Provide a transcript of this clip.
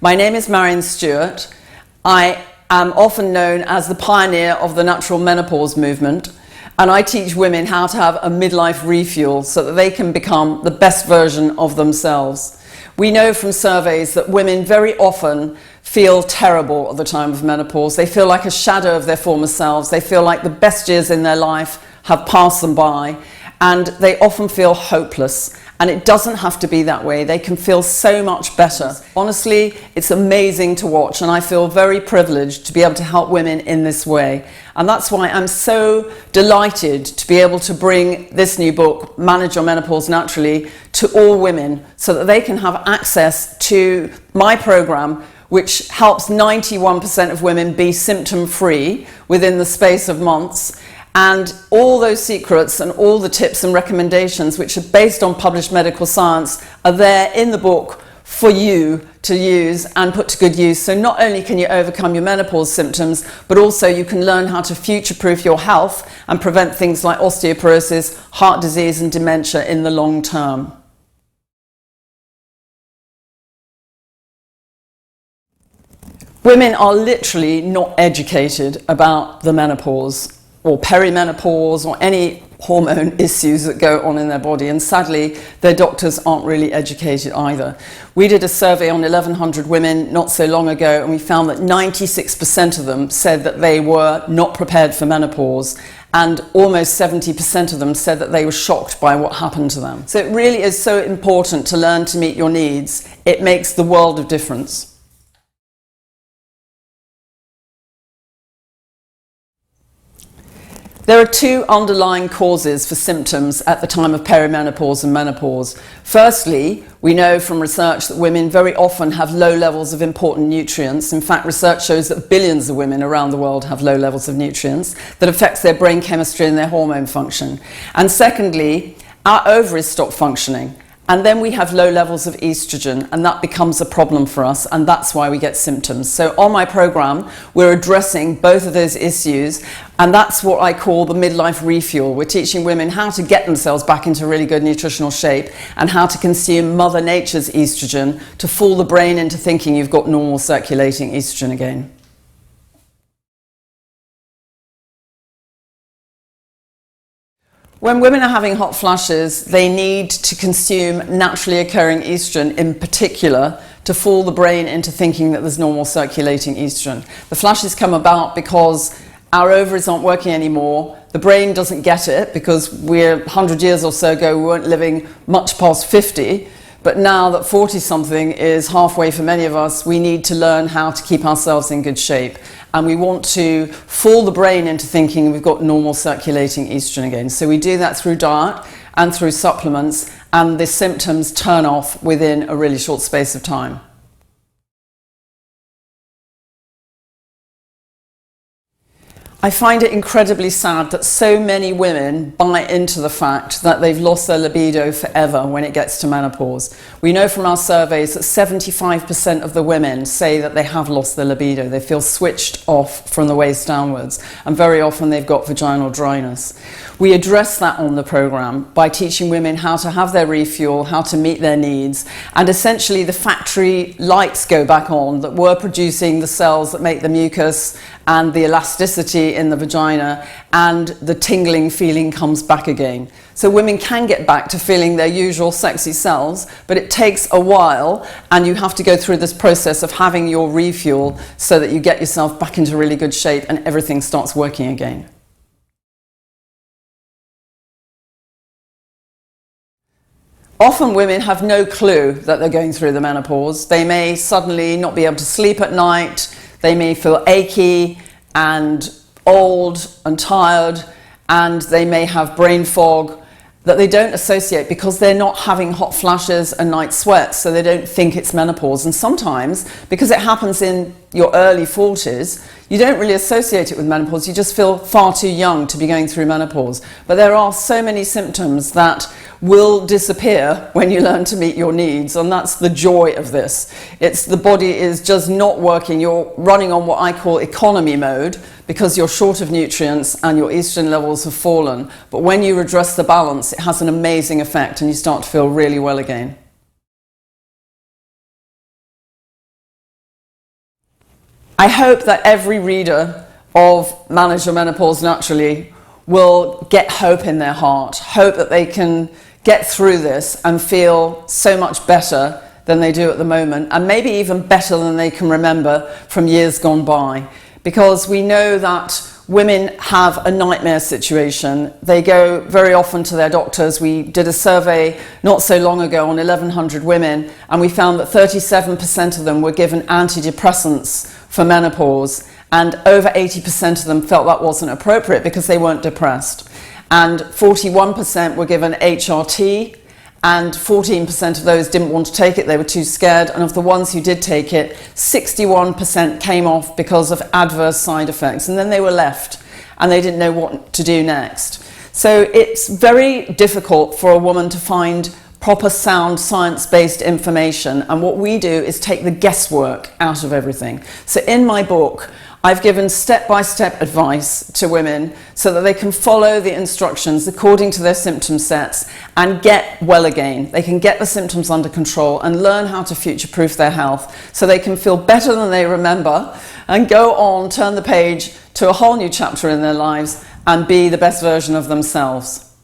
My name is Maryon Stewart. I am often known as the pioneer of the natural menopause movement, and I teach women how to have a midlife refuel so that they can become the best version of themselves. We know from surveys that women very often feel terrible at the time of menopause. They feel like a shadow of their former selves. They feel like the best years in their life have passed them by, and they often feel hopeless. And it doesn't have to be that way. They can feel so much better. Honestly, it's amazing to watch, and I feel very privileged to be able to help women in this way. And that's why I'm so delighted to be able to bring this new book, Manage Your Menopause Naturally, to all women so that they can have access to my program, which helps 91% of women be symptom-free within the space of months. And all those secrets and all the tips and recommendations, which are based on published medical science, are there in the book for you to use and put to good use. So not only can you overcome your menopause symptoms, but also you can learn how to future-proof your health and prevent things like osteoporosis, heart disease, and dementia in the long term. Women are literally not educated about the menopause or perimenopause or any hormone issues that go on in their body, and sadly their doctors aren't really educated either. We did a survey on 1,100 women not so long ago, and we found that 96% of them said that they were not prepared for menopause, and almost 70% of them said that they were shocked by what happened to them. So it really is so important to learn to meet your needs. It makes the world of difference. There are two underlying causes for symptoms at the time of perimenopause and menopause. Firstly, we know from research that women very often have low levels of important nutrients. In fact, research shows that billions of women around the world have low levels of nutrients that affects their brain chemistry and their hormone function. And secondly, our ovaries stop functioning. And then we have low levels of estrogen, and that becomes a problem for us, and that's why we get symptoms. So on my program, we're addressing both of those issues, and that's what I call the midlife refuel. We're teaching women how to get themselves back into really good nutritional shape and how to consume Mother Nature's estrogen to fool the brain into thinking you've got normal circulating estrogen again. When women are having hot flashes, they need to consume naturally occurring estrogen in particular to fool the brain into thinking that there's normal circulating estrogen. The flashes come about because our ovaries aren't working anymore. The brain doesn't get it because 100 years or so ago we weren't living much past 50. But now that 40-something is halfway for many of us, we need to learn how to keep ourselves in good shape. And we want to fool the brain into thinking we've got normal circulating estrogen again. So we do that through diet and through supplements, and the symptoms turn off within a really short space of time. I find it incredibly sad that so many women buy into the fact that they've lost their libido forever when it gets to menopause. We know from our surveys that 75% of the women say that they have lost their libido. They feel switched off from the waist downwards, and very often they've got vaginal dryness. We address that on the program by teaching women how to have their refuel, how to meet their needs, and essentially the factory lights go back on that were producing the cells that make the mucus and the elasticity in the vagina, and the tingling feeling comes back again. So women can get back to feeling their usual sexy selves, but it takes a while, and you have to go through this process of having your refuel so that you get yourself back into really good shape and everything starts working again. Often women have no clue that they're going through the menopause. They may suddenly not be able to sleep at night, they may feel achy and old and tired, and they may have brain fog that they don't associate because they're not having hot flashes and night sweats, so they don't think it's menopause. And sometimes, because it happens in your early 40s, you don't really associate it with menopause, you just feel far too young to be going through menopause. But there are so many symptoms that will disappear when you learn to meet your needs, and that's the joy of this. It's the body is just not working, you're running on what I call economy mode because you're short of nutrients and your estrogen levels have fallen. But when you redress the balance, it has an amazing effect and you start to feel really well again. I hope that every reader of Manage Your Menopause Naturally will get hope in their heart, hope that they can get through this and feel so much better than they do at the moment, and maybe even better than they can remember from years gone by. Because we know that women have a nightmare situation. They go very often to their doctors. We did a survey not so long ago on 1,100 women, and we found that 37% of them were given antidepressants for menopause, and over 80% of them felt that wasn't appropriate because they weren't depressed. And 41% were given HRT, and 14% of those didn't want to take it, they were too scared, and of the ones who did take it, 61% came off because of adverse side effects, and then they were left and they didn't know what to do next. So it's very difficult for a woman to find proper sound science-based information, and what we do is take the guesswork out of everything. So in my book I've given step-by-step advice to women so that they can follow the instructions according to their symptom sets and get well again. They can get the symptoms under control and learn how to future-proof their health so they can feel better than they remember and go on, turn the page to a whole new chapter in their lives and be the best version of themselves.